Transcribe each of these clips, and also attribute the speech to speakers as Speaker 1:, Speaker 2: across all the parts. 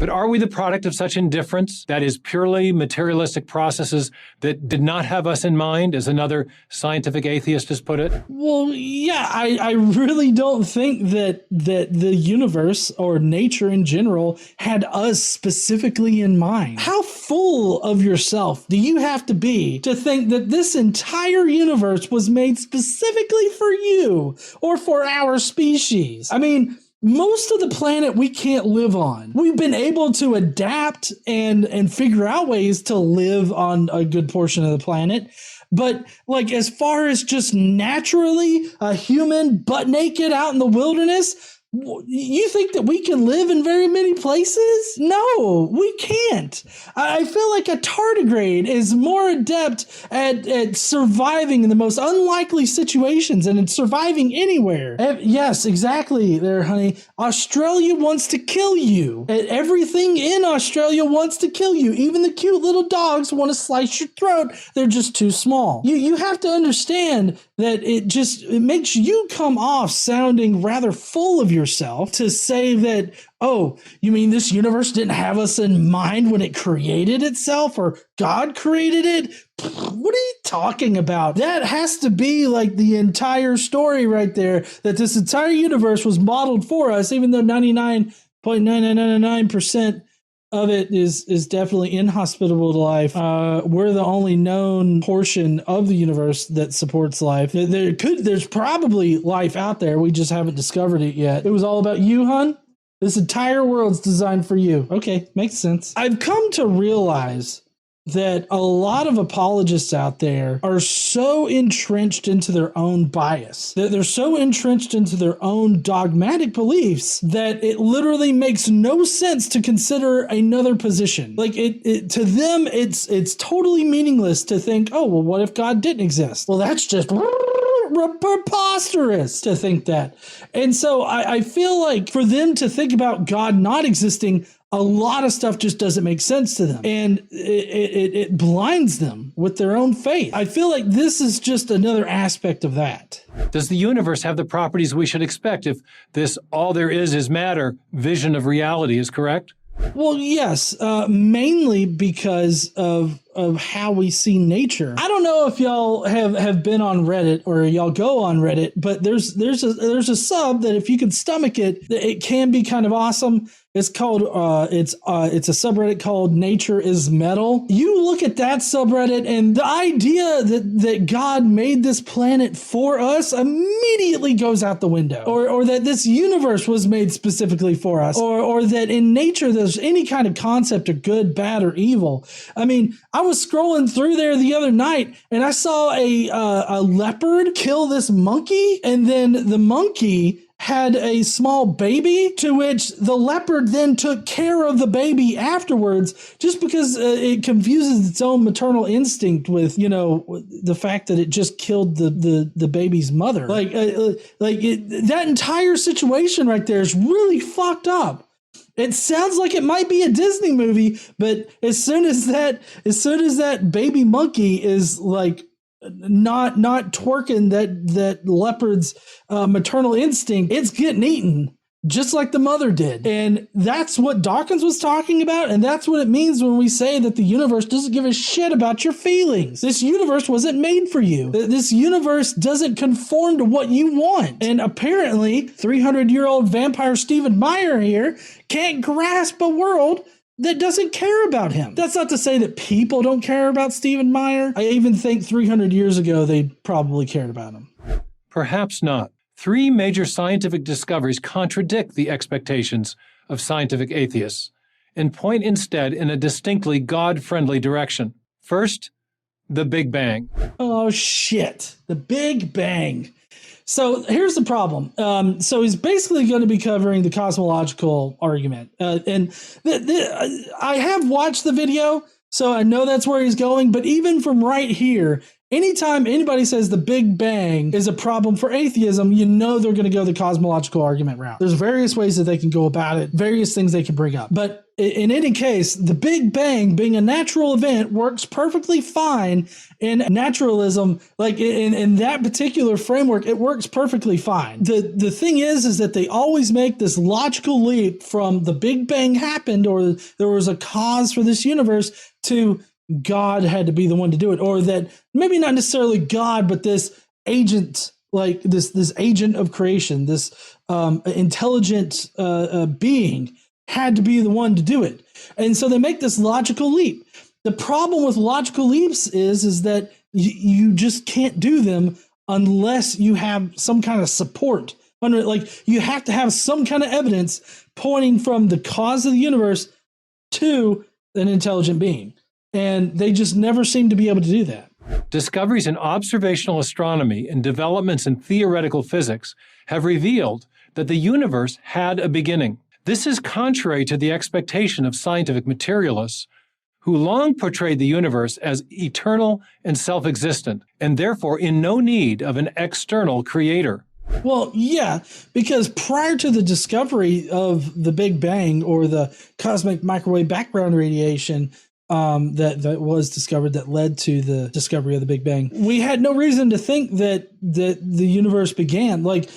Speaker 1: But are we the product of such indifference, that is, purely materialistic processes that did not have us in mind, as another scientific atheist has put it?
Speaker 2: Well, yeah, I really don't think that the universe or nature in general had us specifically in mind. How full of yourself do you have to be to think that this entire universe was made specifically for you or for our species? I mean, most of the planet we can't live on. We've been able to adapt and figure out ways to live on a good portion of the planet. But like, as far as just naturally a human butt naked out in the wilderness, you think that we can live in very many places? No, we can't. I feel like a tardigrade is more adept at surviving in the most unlikely situations and in surviving anywhere. Yes, exactly there, honey. Australia wants to kill you. Everything in Australia wants to kill you. Even the cute little dogs want to slice your throat. They're just too small. You have to understand that it makes you come off sounding rather full of yourself to say that, oh, you mean this universe didn't have us in mind when it created itself, or God created it? What are you talking about? That has to be like the entire story right there, that this entire universe was modeled for us, even though 99.9999% of it is definitely inhospitable to life. We're the only known portion of the universe that supports life. There's probably life out there. We just haven't discovered it yet. It was all about you, hun. This entire world's designed for you. Okay, makes sense. I've come to realize that a lot of apologists out there are so entrenched into their own bias, that they're so entrenched into their own dogmatic beliefs that it literally makes no sense to consider another position. Like to them, it's totally meaningless to think, oh, well, what if God didn't exist? Well, that's just preposterous to think that. And so I feel like for them to think about God not existing, a lot of stuff just doesn't make sense to them, and it blinds them with their own faith. I feel like this is just another aspect of that.
Speaker 1: Does the universe have the properties we should expect if this all there is matter vision of reality is correct?
Speaker 2: Well, yes, mainly because of how we see nature. I don't know if y'all have been on Reddit or y'all go on Reddit, but there's a sub that if you can stomach it, it can be kind of awesome. It's called it's a subreddit called Nature is Metal. You look at that subreddit, and the idea that God made this planet for us immediately goes out the window, or that this universe was made specifically for us, or that in nature there's any kind of concept of good, bad, or evil. I mean, I was scrolling through there the other night, and I saw a leopard kill this monkey, and then the monkey had a small baby, to which the leopard then took care of the baby afterwards, just because it confuses its own maternal instinct with, the fact that it just killed the baby's mother. That entire situation right there is really fucked up. It sounds like it might be a Disney movie, but as soon as that baby monkey is like not twerking that leopard's maternal instinct, it's getting eaten just like the mother did. And that's what Dawkins was talking about, and that's what it means when we say that the universe doesn't give a shit about your feelings. This universe wasn't made for you. This universe doesn't conform to what you want. And apparently 300-year-old vampire Stephen Meyer here can't grasp a world that doesn't care about him. That's not to say that people don't care about Stephen Meyer. I even think 300 years ago, they probably cared about him.
Speaker 1: Perhaps not. 3 major scientific discoveries contradict the expectations of scientific atheists and point instead in a distinctly God-friendly direction. First, the Big Bang.
Speaker 2: Oh, shit. The Big Bang. So here's the problem. So he's basically going to be covering the cosmological argument. I have watched the video, so I know that's where he's going. But even from right here, anytime anybody says the Big Bang is a problem for atheism, you know they're going to go the cosmological argument route. There's various ways that they can go about it, various things they can bring up. But in any case, the Big Bang being a natural event works perfectly fine in naturalism. Like in that particular framework, it works perfectly fine. The thing is that they always make this logical leap from the Big Bang happened, or there was a cause for this universe, to God had to be the one to do it, or that maybe not necessarily God, but this agent, like this agent of creation, this intelligent being had to be the one to do it. And so they make this logical leap. The problem with logical leaps is that you just can't do them unless you have some kind of support. Like you have to have some kind of evidence pointing from the cause of the universe to an intelligent being. And they just never seem to be able to do that.
Speaker 1: Discoveries in observational astronomy and developments in theoretical physics have revealed that the universe had a beginning. This is contrary to the expectation of scientific materialists, who long portrayed the universe as eternal and self-existent, and therefore in no need of an external creator.
Speaker 2: Well, yeah, because prior to the discovery of the Big Bang, or the cosmic microwave background radiation that was discovered that led to the discovery of the Big Bang, we had no reason to think that the universe began. Like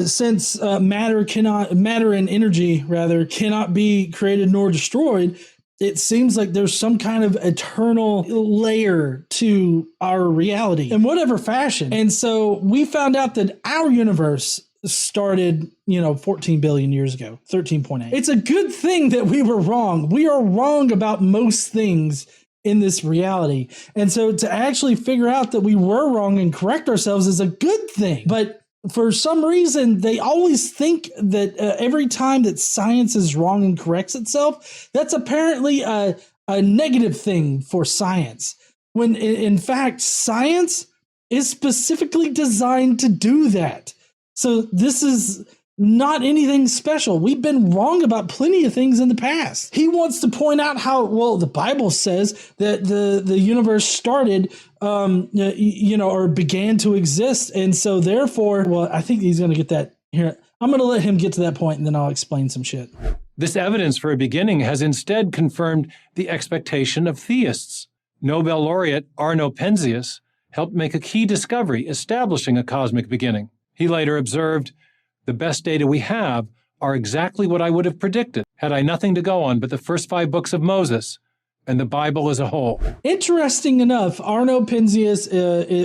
Speaker 2: since matter and energy cannot be created nor destroyed, it seems like there's some kind of eternal layer to our reality in whatever fashion. And so we found out that our universe started, 14 billion years ago, 13.8. It's a good thing that we were wrong. We are wrong about most things in this reality. And so to actually figure out that we were wrong and correct ourselves is a good thing. But for some reason, they always think that every time that science is wrong and corrects itself, that's apparently a negative thing for science. When in fact, science is specifically designed to do that. So this is not anything special. We've been wrong about plenty of things in the past. He wants to point out how, the Bible says that the universe started, or began to exist. And so therefore, I think he's going to get that here. I'm going to let him get to that point and then I'll explain some shit.
Speaker 1: This evidence for a beginning has instead confirmed the expectation of theists. Nobel laureate Arno Penzias helped make a key discovery establishing a cosmic beginning. He later observed, "The best data we have are exactly what I would have predicted had I nothing to go on but the first 5 books of Moses and the Bible as a whole."
Speaker 2: Interesting enough, Arno Penzias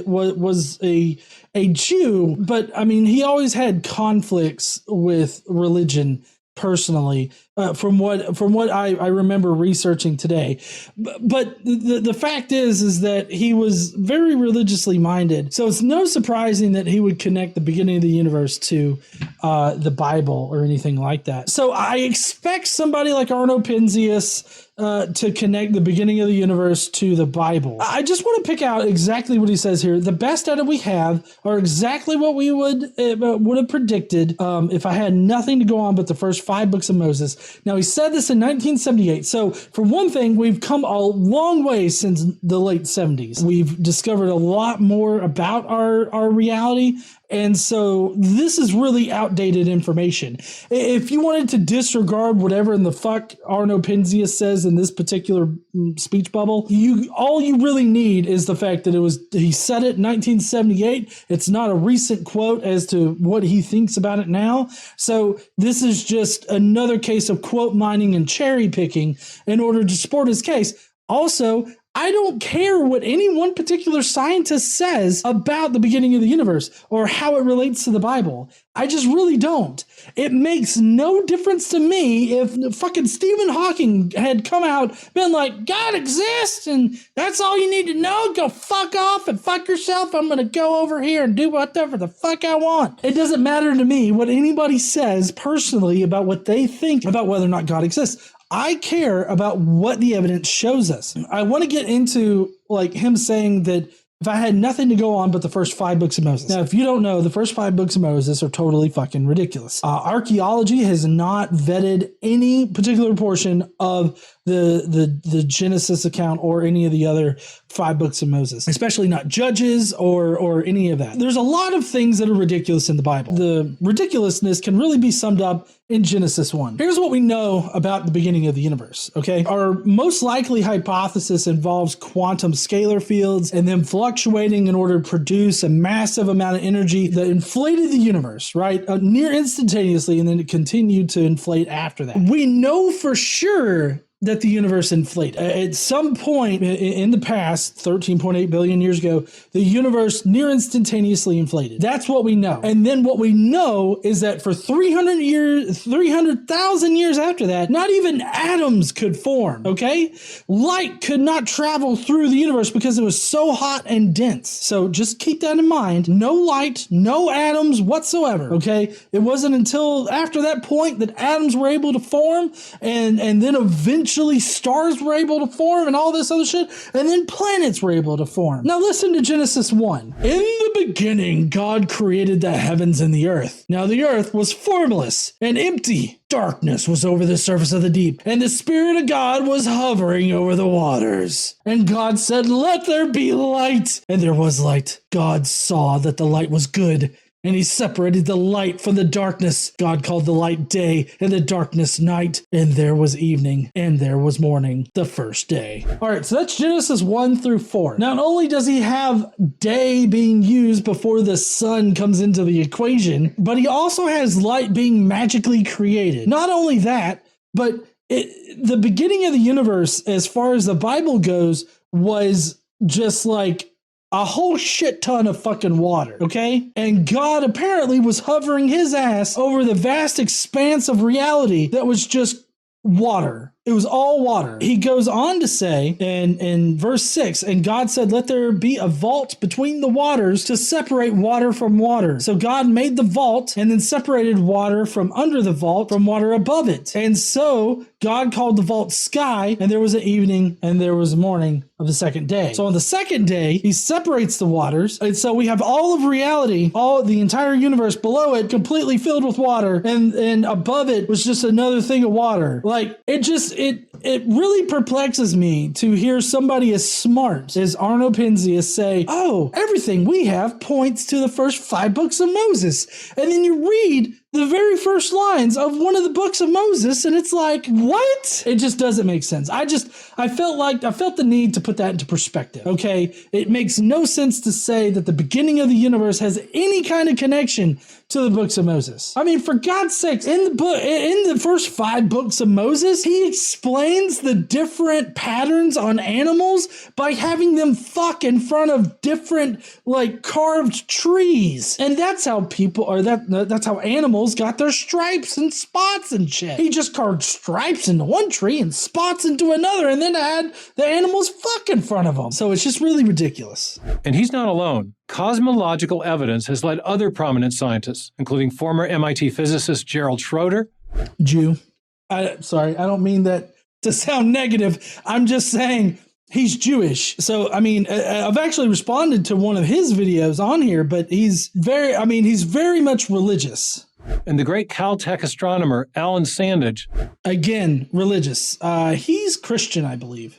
Speaker 2: was a Jew, but he always had conflicts with religion personally, from what I remember researching today. But the fact is that he was very religiously minded. So it's no surprising that he would connect the beginning of the universe to the Bible or anything like that. So I expect somebody like Arno Penzias to connect the beginning of the universe to the Bible. I just want to pick out exactly what he says here. The best data we have are exactly what we would have predicted if I had nothing to go on but the first 5 books of Moses. Now, he said this in 1978. So for one thing, we've come a long way since the late 70s. We've discovered a lot more about our reality. And so this is really outdated information. If you wanted to disregard whatever in the fuck Arno Penzias says in this particular speech bubble, all you really need is the fact that he said it in 1978. It's not a recent quote as to what he thinks about it now. So this is just another case of quote mining and cherry picking in order to support his case. Also, I don't care what any one particular scientist says about the beginning of the universe or how it relates to the Bible. I just really don't. It makes no difference to me if fucking Stephen Hawking had come out, been like, God exists and that's all you need to know. Go fuck off and fuck yourself. I'm going to go over here and do whatever the fuck I want. It doesn't matter to me what anybody says personally about what they think about whether or not God exists. I care about what the evidence shows us. I want to get into him saying that if I had nothing to go on but the first 5 books of Moses. Now, if you don't know, the first 5 books of Moses are totally fucking ridiculous. Archaeology has not vetted any particular portion of the Genesis account or any of the other 5 books of Moses, especially not Judges or any of that. There's a lot of things that are ridiculous in the Bible. The ridiculousness can really be summed up in Genesis 1. Here's what we know about the beginning of the universe, okay? Our most likely hypothesis involves quantum scalar fields and them fluctuating in order to produce a massive amount of energy that inflated the universe, right? Near instantaneously, and then it continued to inflate after that. We know for sure that the universe inflated. At some point in the past, 13.8 billion years ago, the universe near instantaneously inflated. That's what we know. And then what we know is that for 300,000 years after that, not even atoms could form, okay? Light could not travel through the universe because it was so hot and dense. So just keep that in mind. No light, no atoms whatsoever, okay? It wasn't until after that point that atoms were able to form, and then eventually stars were able to form and all this other shit, and then planets were able to form. Now listen to Genesis 1. In the beginning, God created the heavens and the earth. Now the earth was formless and empty. Darkness was over the surface of the deep, and the Spirit of God was hovering over the waters. And God said, "Let there be light." And there was light. God saw that the light was good, and he separated the light from the darkness. God called the light day and the darkness night. And there was evening and there was morning, the first day. All right, so that's Genesis 1 through 4. Not only does he have day being used before the sun comes into the equation, but he also has light being magically created. Not only that, but the beginning of the universe, as far as the Bible goes, was just like a whole shit ton of fucking water, okay? And God apparently was hovering his ass over the vast expanse of reality that was just water. It was all water. He goes on to say in verse 6, and God said, "Let there be a vault between the waters to separate water from water." So God made the vault and then separated water from under the vault from water above it. And so God called the vault sky, and there was an evening and there was a morning of the second day. So on the second day, he separates the waters. And so we have all of reality, all the entire universe below it completely filled with water, and above it was just another thing of water. Like, it really perplexes me to hear somebody as smart as Arno Penzias say, "Oh, everything we have points to the first 5 books of Moses." And then you read the very first lines of one of the books of Moses, and it's like, what? It just doesn't make sense. I felt the need to put that into perspective, okay? It makes no sense to say that the beginning of the universe has any kind of connection to the books of Moses. I mean, for God's sakes, in the first 5 books of Moses, he explains the different patterns on animals by having them fuck in front of different, like, carved trees. And that's how that's how animals got their stripes and spots and shit. He just carved stripes into one tree and spots into another, and then had the animals fuck in front of them. So it's just really ridiculous.
Speaker 1: And he's not alone. Cosmological evidence has led other prominent scientists, including former MIT physicist Gerald Schroeder.
Speaker 2: Jew. Sorry, I don't mean that to sound negative. I'm just saying he's Jewish. So, I mean, I've actually responded to one of his videos on here, but he's very much religious.
Speaker 1: And the great Caltech astronomer Alan Sandage,
Speaker 2: again, religious. He's Christian, I believe.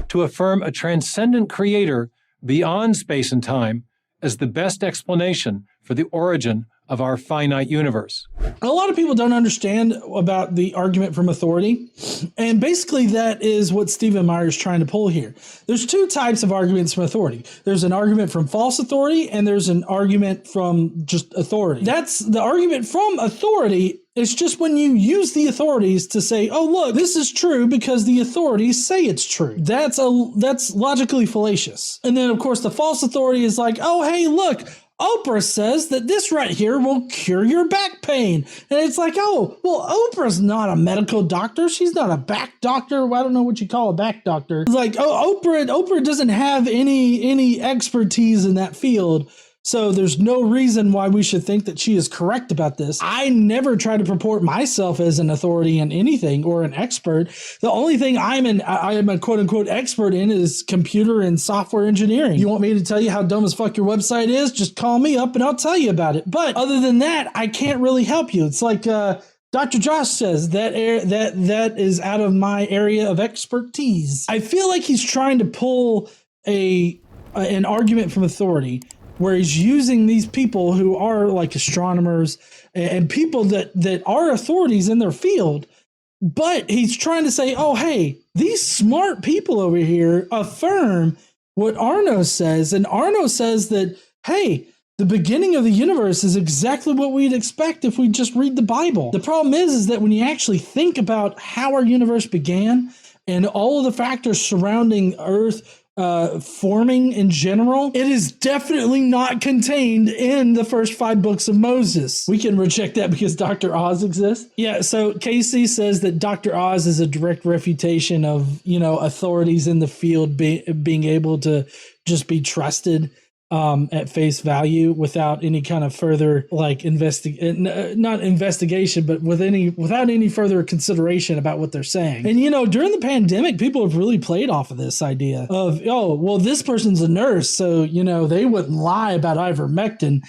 Speaker 1: To affirm a transcendent creator beyond space and time as the best explanation for the origin of our finite universe.
Speaker 2: A lot of people don't understand about the argument from authority, and basically that is what Stephen Meyer is trying to pull here. There's 2 types of arguments from authority. There's an argument from false authority, and there's an argument from just authority. That's the argument from authority. It's just when you use the authorities to say, "Oh, look, this is true because the authorities say it's true." That's logically fallacious. And then, of course, the false authority is like, "Oh, hey, look, Oprah says that this right here will cure your back pain." And it's like, oh, well, Oprah's not a medical doctor. She's not a back doctor. I don't know what you call a back doctor. It's like, oh, Oprah doesn't have any expertise in that field. So there's no reason why we should think that she is correct about this. I never try to purport myself as an authority in anything or an expert. The only thing I am a quote unquote expert in is computer and software engineering. You want me to tell you how dumb as fuck your website is? Just call me up and I'll tell you about it. But other than that, I can't really help you. It's like Dr. Josh says that is out of my area of expertise. I feel like he's trying to pull an argument from authority where he's using these people who are like astronomers and people that are authorities in their field, but he's trying to say, oh, hey, these smart people over here affirm what Arno says. And Arno says that, hey, the beginning of the universe is exactly what we'd expect if we just read the Bible. The problem is that when you actually think about how our universe began and all of the factors surrounding Earth forming in general, it is definitely not contained in the first 5 books of Moses. We can reject that because Dr. Oz exists. Yeah, so Casey says that Dr. Oz is a direct refutation of, authorities in the field being able to just be trusted at face value without any kind of further not investigation, but without any further consideration about what they're saying. And during the pandemic, people have really played off of this idea of, oh, well, this person's a nurse, so they wouldn't lie about ivermectin.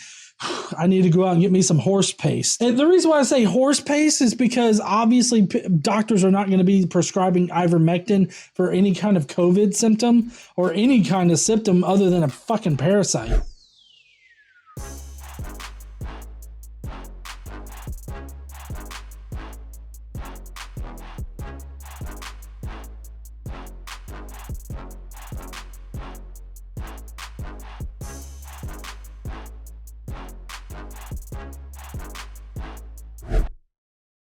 Speaker 2: I need to go out and get me some horse paste. And the reason why I say horse paste is because obviously doctors are not going to be prescribing ivermectin for any kind of COVID symptom or any kind of symptom other than a fucking parasite.